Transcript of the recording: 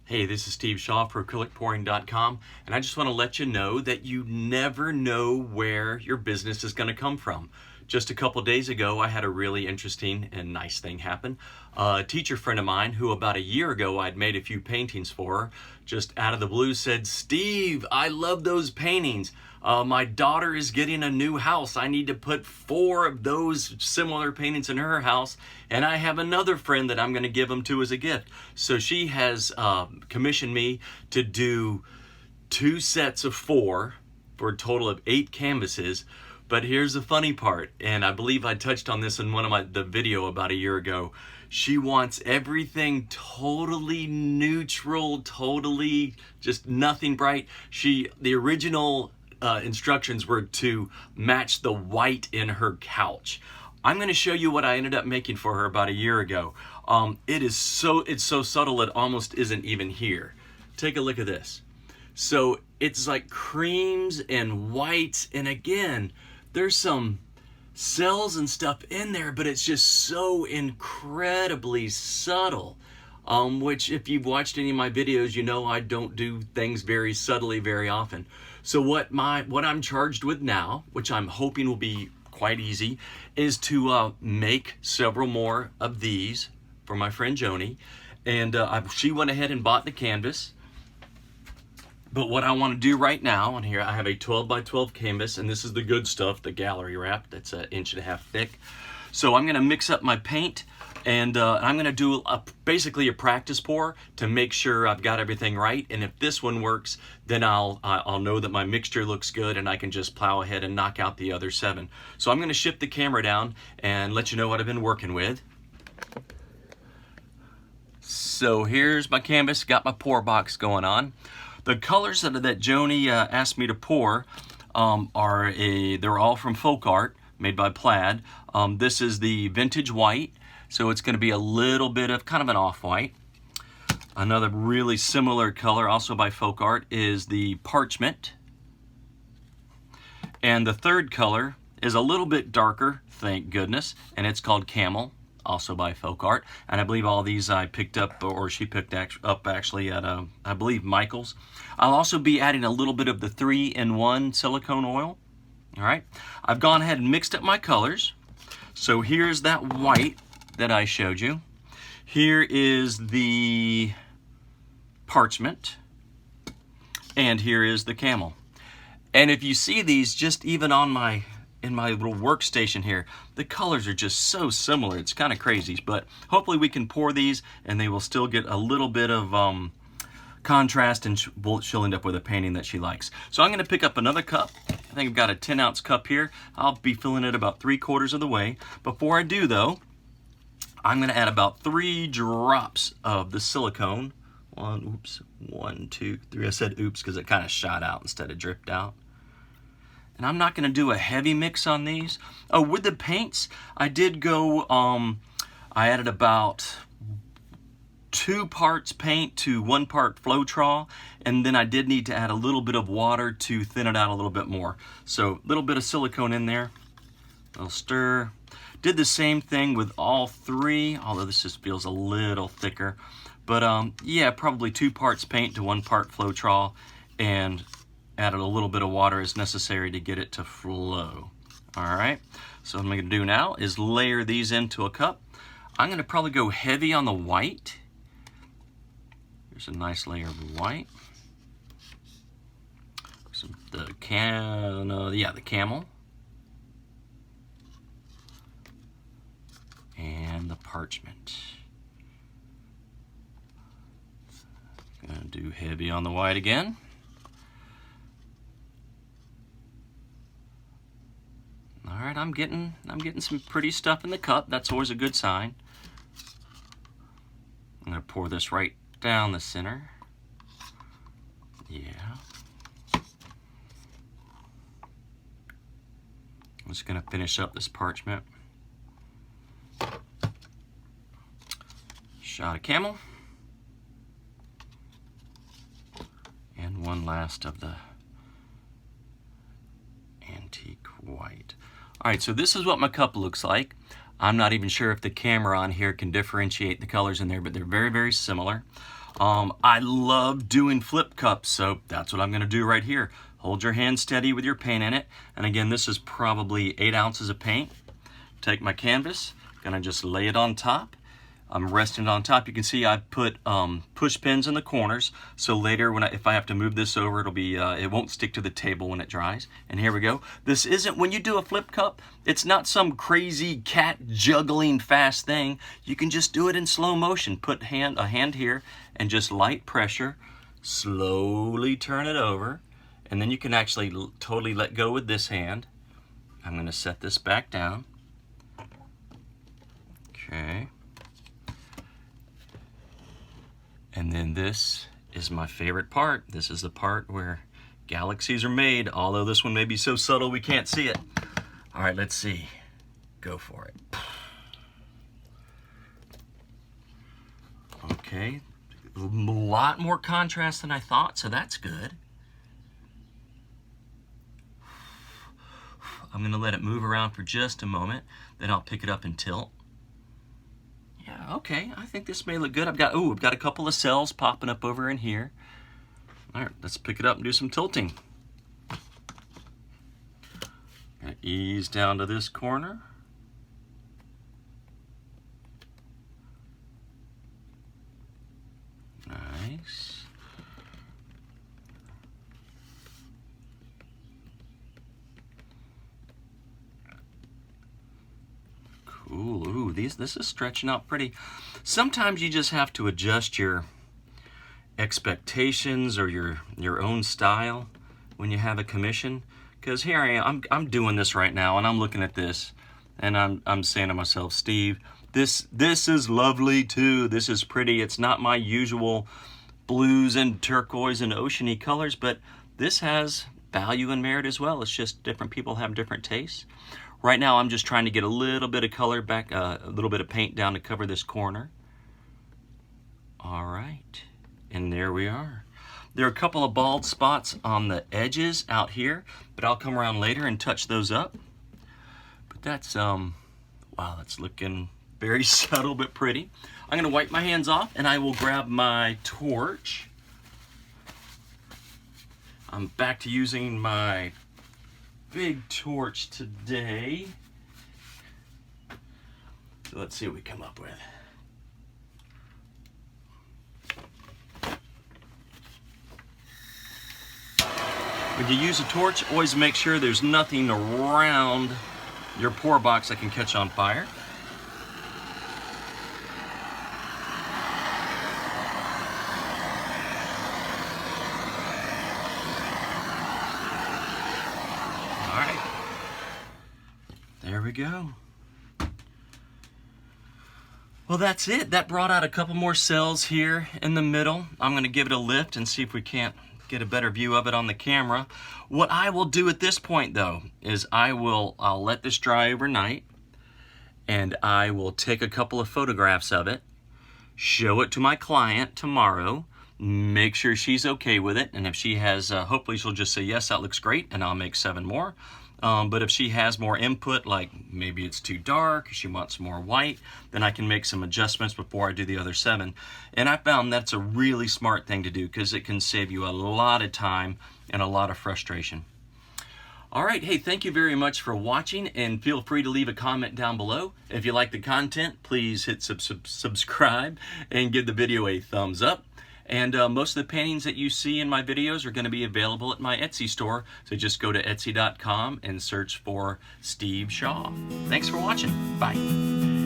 Hey, this is Steve Shaw for acrylicpouring.com, and I just want to let you know that you never know where your business is going to come from. Just a couple days ago, I had a really interesting and nice thing happen. A teacher friend of mine who about a year ago I'd made a few paintings for her, just out of the blue said, "Steve, I love those paintings. My daughter is getting a new house. I need to put 4 of those similar paintings in her house, and I have another friend that I'm going to give them to as a gift." So she has commissioned me to do 2 sets of 4 for a total of 8 canvases. But here's the funny part, and I believe I touched on this in one of the video about a year ago. She wants everything totally neutral, totally just nothing bright. The original instructions were to match the white in her couch. I'm going to show you what I ended up making for her about a year ago. It's so subtle it almost isn't even here. Take a look at this. So it's like creams and whites, and again, there's some cells and stuff in there, but it's just so incredibly subtle. Which if you've watched any of my videos, you know I don't do things very subtly very often. So what I'm charged with now, which I'm hoping will be quite easy, is to make several more of these for my friend Joni. And she went ahead and bought the canvas. But what I want to do right now, and here I have a 12 by 12 canvas, and this is the good stuff, the gallery wrap, that's 1.5 inches thick. So I'm going to mix up my paint, and I'm going to do basically a practice pour to make sure I've got everything right. And if this one works, then I'll know that my mixture looks good, and I can just plow ahead and knock out the other 7. So I'm going to shift the camera down and let you know what I've been working with. So here's my canvas, got my pour box going on. The colors that Joni asked me to pour they're all from Folk Art, made by Plaid. This is the vintage white, so it's going to be a little bit of kind of an off-white. Another really similar color, also by Folk Art, is the parchment. And the third color is a little bit darker, thank goodness, and it's called Camel, also by Folk Art. And I believe all these I picked up, or she picked up actually at, I believe, Michael's. I'll also be adding a little bit of the 3-in-1 silicone oil. All right, I've gone ahead and mixed up my colors. So here's that white that I showed you. Here is the parchment. And here is the camel. And if you see these, just even on in my little workstation here, the colors are just so similar. It's kind of crazy, but hopefully we can pour these and they will still get a little bit of contrast, and she'll end up with a painting that she likes. So I'm going to pick up another cup. I think I've got a 10-ounce cup here. I'll be filling it about 3/4 of the way. Before I do though, I'm going to add about 3 drops of the silicone. 1, 2, 3. I said oops because it kind of shot out instead of dripped out. And I'm not going to do a heavy mix on these. Oh, with the paints, I did go, I added about 2 parts paint to 1 part Floetrol, and then I did need to add a little bit of water to thin it out a little bit more. So a little bit of silicone in there. I'll stir. Did the same thing with all 3, although this just feels a little thicker. But yeah, probably 2 parts paint to 1 part Floetrol, and added a little bit of water as necessary to get it to flow. All right, so what I'm going to do now is layer these into a cup. I'm going to probably go heavy on the white. Here's a nice layer of white. The camel. And the parchment. Going to do heavy on the white again. All right, I'm getting some pretty stuff in the cup. That's always a good sign. I'm going to pour this right down the center. Yeah. I'm just going to finish up this parchment. Shot of camel. And one last of the antique white. All right, so this is what my cup looks like. I'm not even sure if the camera on here can differentiate the colors in there, but they're very, very similar. I love doing flip cups, so that's what I'm going to do right here. Hold your hand steady with your paint in it. And again, this is probably 8 ounces of paint. Take my canvas, gonna just lay it on top. I'm resting it on top. You can see I put push pins in the corners, so later if I have to move this over, it'll be it won't stick to the table when it dries. And here we go. This isn't, when you do a flip cup, it's not some crazy cat juggling fast thing. You can just do it in slow motion. Put a hand here and just light pressure, slowly turn it over, and then you can actually totally let go with this hand. I'm gonna set this back down. Okay. And then this is my favorite part. This is the part where galaxies are made, although this one may be so subtle we can't see it. All right, let's see. Go for it. Okay, a lot more contrast than I thought, so that's good. I'm gonna let it move around for just a moment, then I'll pick it up and tilt. Yeah, okay, I think this may look good. I've got a couple of cells popping up over in here. All right, let's pick it up and do some tilting. Gonna ease down to this corner. Nice. Cool. Ooh, this is stretching out pretty. Sometimes you just have to adjust your expectations or your own style when you have a commission. Because here I am, I'm doing this right now, and I'm looking at this, and I'm saying to myself, Steve, this is lovely too. This is pretty. It's not my usual blues and turquoise and oceany colors, but this has value and merit as well. It's just different people have different tastes. Right now, I'm just trying to get a little bit of color back, a little bit of paint down to cover this corner. All right, and there we are. There are a couple of bald spots on the edges out here, but I'll come around later and touch those up. But that's, wow, that's looking very subtle but pretty. I'm gonna wipe my hands off and I will grab my torch. I'm back to using my big torch today. So let's see what we come up with. When you use a torch, always make sure there's nothing around your pour box that can catch on fire. All right, there we go. Well, that's it. That brought out a couple more cells here in the middle. I'm gonna give it a lift and see if we can't get a better view of it on the camera. What I will do at this point though is I'll let this dry overnight, and I will take a couple of photographs of it, show it to my client tomorrow, make sure she's okay with it, and if she has, hopefully she'll just say, yes, that looks great, and I'll make 7 more. But if she has more input, like maybe it's too dark, she wants more white, then I can make some adjustments before I do the other 7. And I found that's a really smart thing to do because it can save you a lot of time and a lot of frustration. All right, hey, thank you very much for watching, and feel free to leave a comment down below. If you like the content, please hit subscribe and give the video a thumbs up. And most of the paintings that you see in my videos are going to be available at my Etsy store. So just go to Etsy.com and search for Steve Shaw. Thanks for watching. Bye.